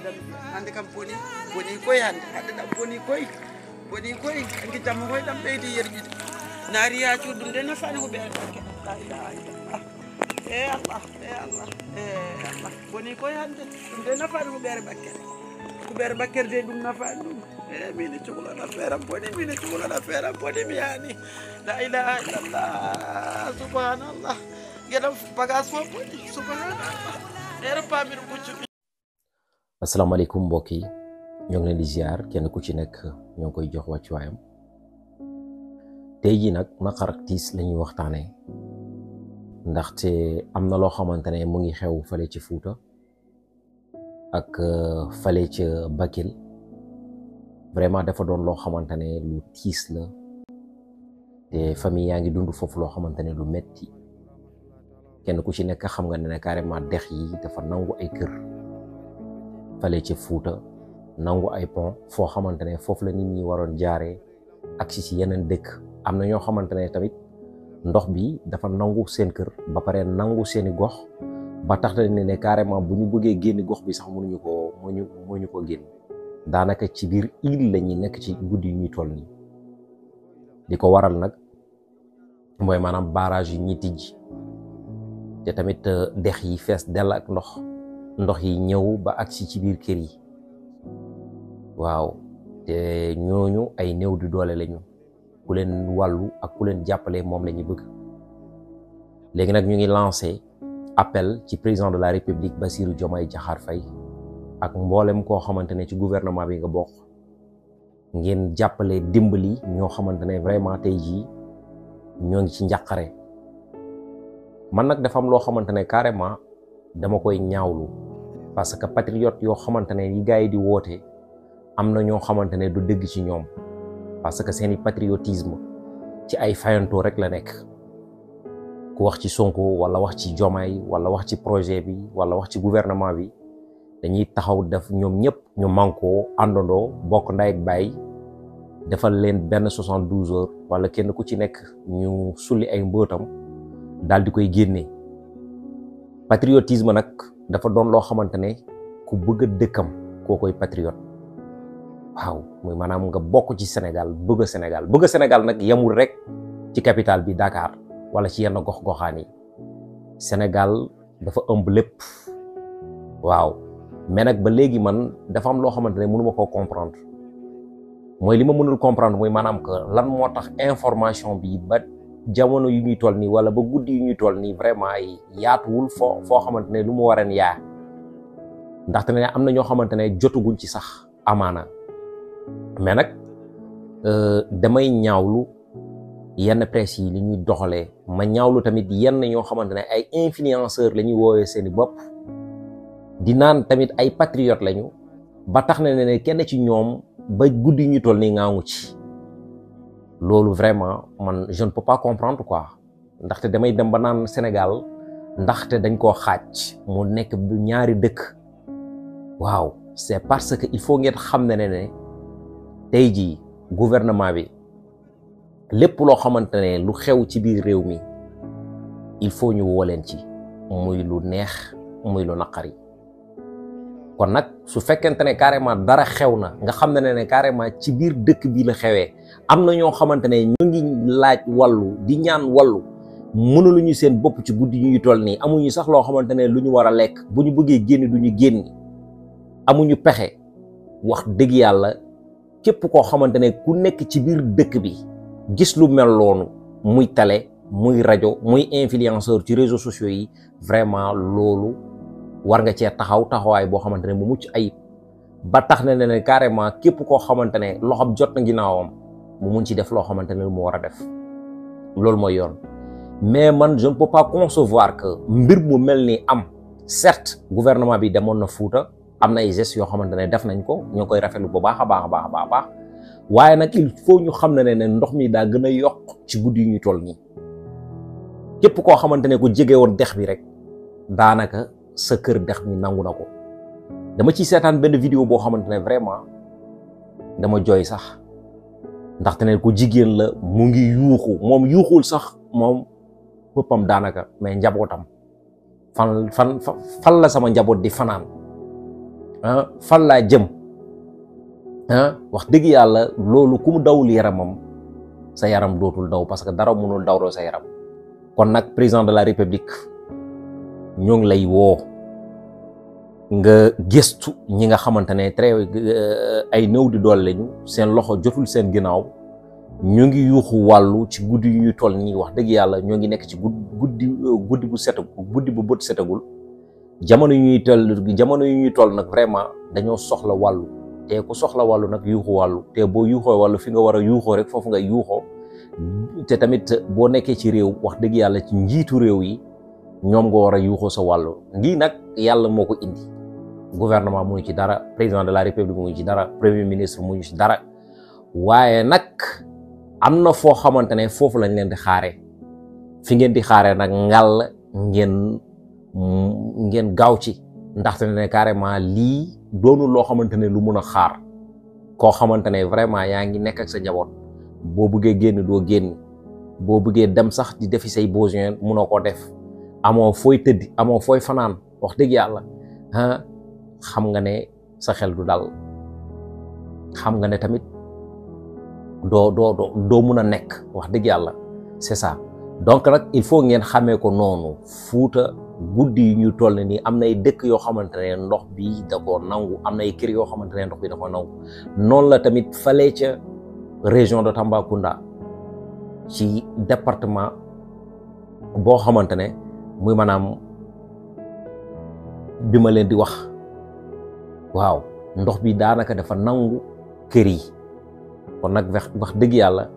hande kam boni koye hande ɗam boni koye anki jamma koye ɗam ɓeydi yerƴide naari yacuɗum nde nafani ko ɓeere bakke la ilaha illallah Allah boni koye hande ɗum nde nafani ko ɓeere bakkere de ɗum nafani ɗum mine cukalana feeram boni mi yani la ilaha illallah subhanallah yeɗam bagage fof boni subhanallah ere pamir ɓuccuɓi. asalaamaaleykum mbokk yi ñoo ngi leen di ziar kenn ku ci nekk ñoo ngi koy jox wàccuwaayam tey jii nag naqar ak tiis la ñuy waxtaanee ndaxte am na loo xamante ne mu ngi xew fale ci Fuuta ak fale ca Bakel vraiment dafa doon loo xamante ne lu tiis la te famille yaa ngi dund foofu loo xamante ne lu metti kenn ku ci nekk xam nga ne carrément dex yi dafa nangu ay kër fale ci Fuuta nangu ay pont foo xamante ne foofu la nit ñi waroon jaaree ak si yeneen dëkk am na ñoo xamante ne tamit ndox bi dafa nangu seen kër ba pare nangu seeni gox ba tax na ne carrément bu ñu bëggee génn gox bi sax mënuñu ko génn daanaka ci biir île la ñuy nekk ci guddi yu ñuy toll nii di ko waral nag mooy maanaam barrage yi ñi tijji te tamit dex yi fees dell ak ndox yi ñëw ba agsi ci biir kër yi waaw te ñooñu ay néew di doole lañu ku leen wàllu ak ku leen jàppale moom la ñu bëgg léegi nag ñu ngi lancé appel ci président de la république Bassirou Diomaye Diakhar Faye ak mboolem koo xamante ne ci gouvernement bi nga bokk ngeen jàppale dimbali ñoo xamante ne vraiment tey jii ñoo ngi ci njàqare man nag dafa am loo xamante ne carrément dama koy ñaawlu parce que patriote yoo xamante ne yi gars yi di woote am na ñoo xamante ne du dëgg ci ñoom parce que seeni patriotisme ci ay fayantoo rek la nekk ku wax ci Sonko wala wax ci Diomaye wala wax ci projet bi wala wax ci gouvernement bi dañuy taxaw def ñoom ñëpp ñu mànkoo àndandoo bokk ndey ak baay defal leen benn 72 heures wala kenn ku ci nekk ñu sulli ay mbootam daal di koy génnee patriotisme nag dafa doon loo xamante ne ku bëgg a dëkkam koo koy patriote waaw muy maanaam nga bokk ci Sénégal bëgg Sénégal nag yemul rek ci capitale bi Dakar wala ci yenn gox-goxaan yi Sénégal dafa ëmb lépp waaw mais nag ba léegi man dafa am loo xamante ne mënuma koo comprendre mooy li ma mënul comprendre mooy maanaam que lan moo tax information bi ba jamono yu ñuy toll nii wala ba guddi yu ñuy toll nii vraiment yaatuwul foo xamante ne lu mu wareen yaa ndaxte ne am na ñoo xamante ne jotuguñ ci sax amaana mais nag damay ñaawlu yenn presse yi li ñuy doxalee ma ñaawlu tamit yenn ñoo xamante ne ay influenceurs la ñuy woowee seeni bopp di naan tamit ay patriotes lañu ba tax na ne kenn ci ñoom ba guddi ñu toll nii ngaangu ci loolu vraiment man je ne peux pas comprendre quoi ndaxte damay dem ba naan Sénégal ndaxte dañ koo xaaj mu nekk bu ñaari dëkk waaw c'est parce que il faut ngeen xam ne tey jii gouvernement bi lépp loo xamante ne lu xew ci biir réew mi il faut ñu woo leen ci muy lu neex muy lu naqari kon nag su fekkente ne carrément dara xew na nga xam ne carrément ci biir dëkk bi la xewee am na ñoo xamante ne ñu ngi laaj wàllu di ñaan wàllu mënuluñu seen bopp ci guddi ñuy toll nii amuñu sax loo xamante ne lu ñu war a lekk bu ñu bëggee génn du ñu génn amuñu pexe wax dëgg yàlla képp koo xamante ne ku nekk ci biir dëkk bi gis lu mel noonu muy télé muy rajo muy influenceur ci réseaux sociaux yi vraiment loolu war nga cee taxawaay boo xamante ne mu mucc ayib ba tax na ne carrément képp koo xamante ne loxoom jot na ginnaawam mu mun ci def loo xamante ne lu mu war a def loolu mooy yoon mais man je ne peux pas concevoir que mbir mu mel ni am certes gouvernement bi demoon na Fuuta am na ay gestes yoo xamante ne def nañ ko ñoo koy rafetlu bu baax a baax waaye nag il faut ñu xam ne ndox mi daa gën a yokk ci guddi yu ñu toll nii képp koo xamante ne ku jege woon dex bi rek daanaka sa kër dex mi nangu na ko dama ciy seetaan benn vidéo boo xamante ne vraiment dama jooy sax ndaxte ne ku jigéen la mu ngi yuuxu moom yuuxul sax moom boppam daanaka mais njabootam fan la sama njaboot di fanaan fan laa jëm wax dëgg yàlla loolu ku mu dawul yaramam sa yaram dootul daw parce que dara mënul dawloo sa yaram. kon nag président de la république ñoo ngi lay woo nga gëstu ñi nga xamante ne ay néew di doole lañu seen loxo jotul seen ginnaaw ñu ngi yuuxu wàllu ci guddi yu ñuy toll nii wax dëgg yàlla ñoo ngi nekk ci guddi bu bët setagul jamono yu ñuy toll nag vraiment dañoo soxla wàllu te ku soxla wàllu nag yuuxu wàllu te boo yuuxoo wàllu fi nga war a yuuxoo rek foofu nga yuuxoo te tamit boo nekkee ci réew wax dëgg yàlla ci njiitu réew yi ñoom nga war a yuuxoo sa wàllu lii nag yàlla moo ko indi gouvernement mu ngi ci dara président de la république mu ngi ci dara premier ministre mu ngi ci dara waaye nag am na foo xamante ne foofu lañ leen di xaaree fi ngeen di xaaree nag ngal ngeen gaaw ci ndaxte ne carrément lii doonul loo xamante ne lu mun a xaar koo xamante ne vraiment yaa ngi nekk ak sa njaboot boo bëggee génn doo génn boo bëggee dem sax di defi say besoin munoo koo def amoo fooy tëddi amoo fooy fanaan wax dëgg yàlla xam nga ne sa xel du dal xam nga ne tamit doo mun a nekk wax dëgg yàlla c'est ça donc nag il faut ngeen xamee ko noonu Fuuta guddi yi ñu toll nii am na ay dëkk yoo xamante ne ndox bi da koo nangu am na ay kër yoo xamante ne ndox bi da koo nangu noonu la tamit fale ca région de Tambacounda ci département boo xamante ne muy maanaam bi ma leen di wax waaw ndox bi daanaka dafa nangu kër yi kon nag wax dëgg yàlla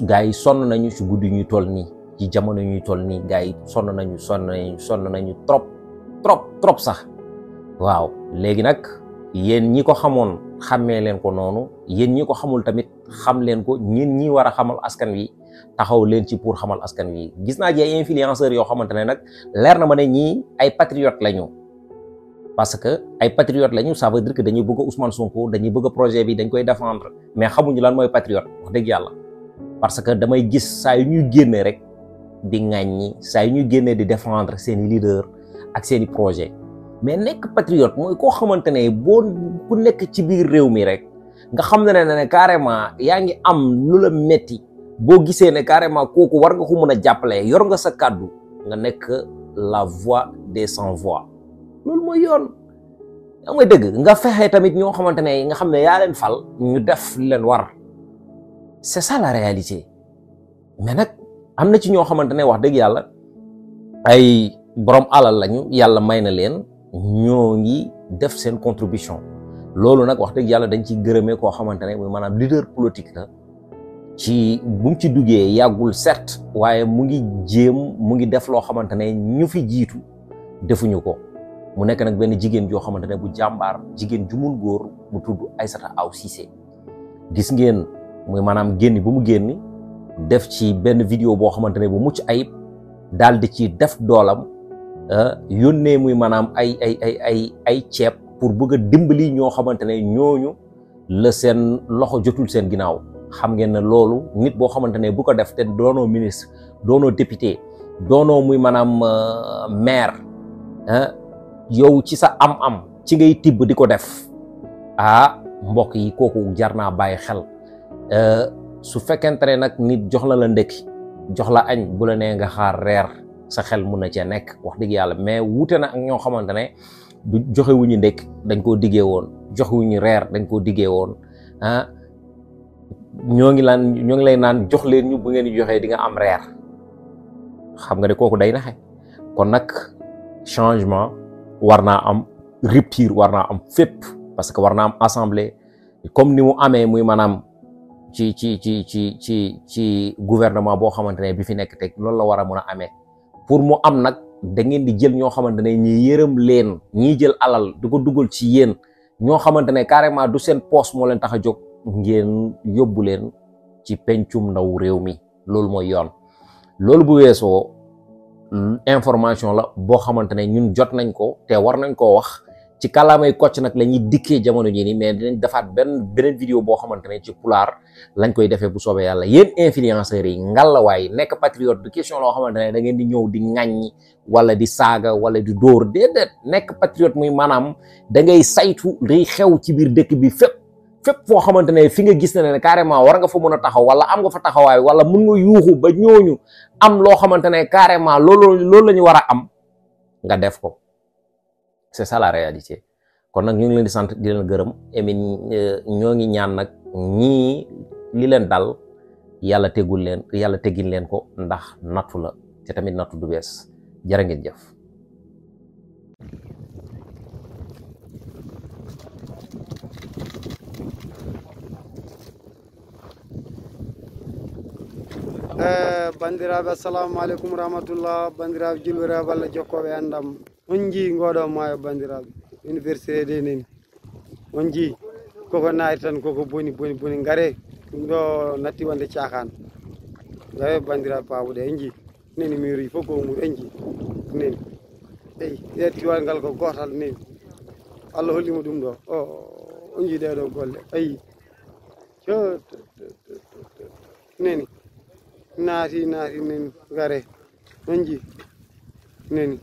gars yi sonn nañu ci guddi ñuy toll nii ci jamono ñuy toll nii gars yi sonn nañu trop sax waaw léegi nag yéen ñi ko xamoon xàmmee leen ko noonu yéen ñi ko xamul tamit xam leen ko ñin ñi war a xamal askan wi taxaw leen ci pour xamal askan wi gis naa ci ay influenceurs yoo xamante ne nag leer na ma ne ñii ay patriotes lañu parce que ay patriotes lañu ça veut dire que dañuy bëgg Ousmane Sonko dañuy bëgg projet bi dañ koy défendre mais xamuñu lan mooy patriote wax dëgg yàlla parce que damay gis saa yu ñuy génnee rek di ŋàññi saa yu ñuy génnee di défendre seeni leader ak seeni projet mais nekk patriote mooy koo xamante ne boo ku nekk ci biir réew mi rek nga xam ne carrément yaa ngi am lu la metti boo gisee ne carrément kooku war nga ko mën a jàppale yor nga sa kàddu nga nekk la voix des sans voix loolu mooy yoon yaa may dëgg nga fexe tamit ñoo xamante ne nga xam ne yaa leen fal ñu def leen war c'est ça la réalité mais nag am na ci ñoo xamante ne wax dëgg yàlla ay borom alal lañu yàlla may na leen ñoo ngi def seen contribution loolu nag wax dëgg yàlla dañ ciy gërëmee koo xamante ne muy maanaam leader politique la ci bu mu ci duggee yàggul certes waaye mu ngi def loo xamante ne ñu fi jiitu defuñu ko mu nekk nag benn jigéen joo xamante ne bu jàmbaar jigéen ju mun góor mu tudd Aïssata Aw Cissé gis ngeen muy maanaam génn bu mu génn def ci benn vidéo boo xamante ne bu mucc ayib daal di ci def doolam yónnee muy maanaam ay ceeb pour bëgg a dimbali ñoo xamante ne ñooñu la seen loxo jotul seen ginnaaw xam ngeen ne loolu nit boo xamante ne bu ko def te doonoo ministre doonoo député doonoo muy maanaam maire yow ci sa am-am ci ngay tibb di ko def mbokk yi kooku jar naa bàyyi xel su fekkente ne nag nit jox la ndekki jox la añ bu la nee nga xaar reer sa xel mun na cee nekk wax dëgg yàlla mais wuute na ak ñoo xamante ne du joxewuñu ndekki dañ koo diggee woon joxewuñu reer dañ koo diggee woon ñoo ngi lay naan jox leen ñu bu ngeen di joxee di nga am reer xam nga ne kooku day naxe kon nag changement war naa am rupture war naa am fépp parce que war naa am assemblée comme ni mu amee muy maanaam ci gouvernement boo xamante ne bi fi nekk teg loolu la war a mën a amee pour mu am nag da ngeen di jël ñoo xamante ne ñi yërëm leen ñii jël alal di ko dugal ci yéen ñoo xamante ne carrément du seen poste moo leen tax a jóg ngeen yóbbu leen ci pencum ndaw réew mi loolu mooy yoon loolu bu weesoo information la boo xamante ne ñun jot nañ ko te war nañ koo wax ci kàllaamay Kocc nag la ñuy dikkee jamono ji ni mais dinañ defaat beneen vidéo boo xamante ne ci pulaar lañ koy defee bu soobee yàlla. yéen influenceurs yi ngalawaay nekk patriote du question loo xamante ne da ngeen di ñëw di ŋàññi wala di saaga wala di dóor déedéet. nekk patriote muy maanaam da ngay saytu liy xew ci biir dëkk bi fépp foo xamante ne fi nga gis ne carrément war nga fa mën a taxaw wala am nga fa taxawaay wala mën nga yuuxu ba ñooñu am loo xamante ne carrément loolu la ñu war a am nga def ko. c'est ça la réalité. kon nag ñu ngi leen di sant di leen gërëm emin ñoo ngi ñaan nag ñii li leen dal yàlla teggin leen ko ndax nattu la te tamit nattu du bees. jërë ngeen jëf. bandiraɓe assalamu aleykum rahmatullah. bandiraɓe julɓiraɓe Allah jokkoɓe andam. on jii ngoɗo maayo bandiraɓe université de neni on jii koko naati tan koko boni ngare ɗum ɗo natti wonde cakan gawe bandiraɓe paamuɗe en jii neni miruji fof ko mum en jii neni eyi ƴettiwal ngal ko gotal neni Allah hollimo ɗum ɗo on jii ɗeɗo golle ayi neni naati neni ngare on jii neni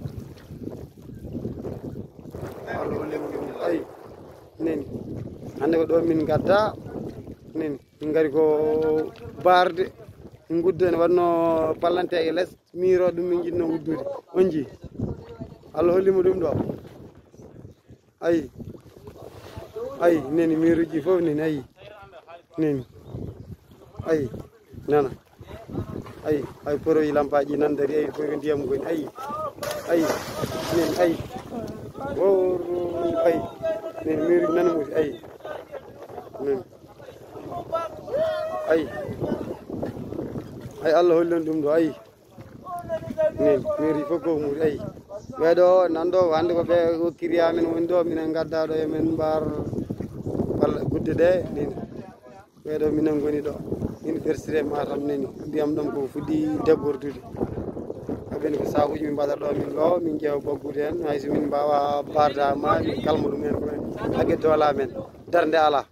Allah hollimo ɗum ayi neni hande ko ɗo min gadda neni min gari ko barde min guddani wanno ballante e less miro ɗum min jinno wuddude on jii Allah hollimo ɗum ɗo ayi neni miruji fof neni ayi neni ayi nana ay poroyi lampaji nan dari ayi fof ndiyam goni ayi neni ayi ayi neni miruji nana muti ayi neni ayi Allah hollon ɗum ɗo ayi neni miruji fof ko muti ayi ɓeɗo nanɗo hande ko ɓe hokkiri amen woni ɗo minen gadda ɗo emen mbar walla gudde ɗe neni ɓeɗo minen goni ɗo université Matam neni ndiyam ɗam ko fuɗɗi debbordude aɓeni ko sakuji min mbaɗa ɗo min ɗo min ƴeewa boggude hen hayso min mbawa bardama min kalma ɗum hen ɗumen hagge doola men darde ala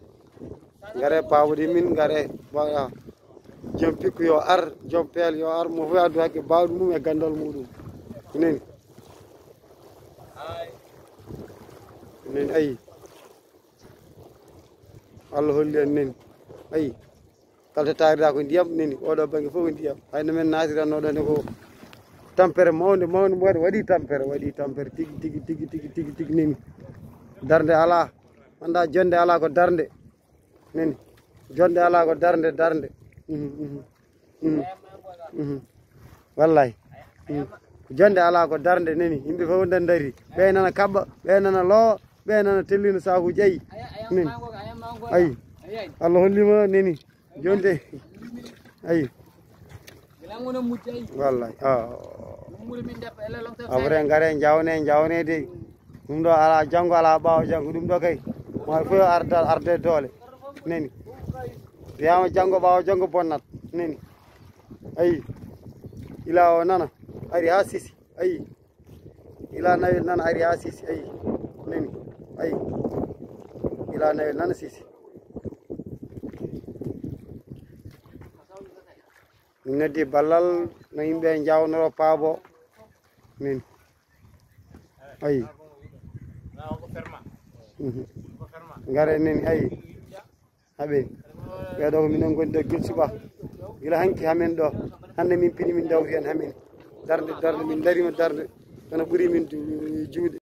gare pawde min gare joom pikku yo ar joom peel yo ar mo fof addu hakke bawɗe mum e gandal muɗum neni ayi Allah holli en neni ayi kala to taarira ko ndiyam neni oɗo banggue fof ko ndiyam hayno men natirannoɗo ne ko tampere mawde waɗi tampere tigui neni darde ala anda jonde ala ko darde neni jonde ala ko darde wallay jonde ala ko darde neni yimɓe fof ndan dari ɓe nana kabba ɓe nana loo ɓe nana tellino sakuji ayi neni ayi Allah hollima neni jonde ayi wallay après ngare jawne de ɗum ɗo ala janggo ala ɓawo janggo ɗum ɗo kay ma fof arde doole neni wiyama janggo ɓawo janggo bonnat neni ayi ila o nana ari ha sisi ayi ila nawel nana ari ha sisi ayi neni ayi ila nawel nana sisi min noddi ballal no yimɓe jawnoro paabo neni ayi ngare neni ayi haɓeni ɓeɗo ko minen goni ɗo guil suba gila hanki hamen ɗo hande min piini min dawri hen hamin darde min darima darde kono ɓuuri min juuɗe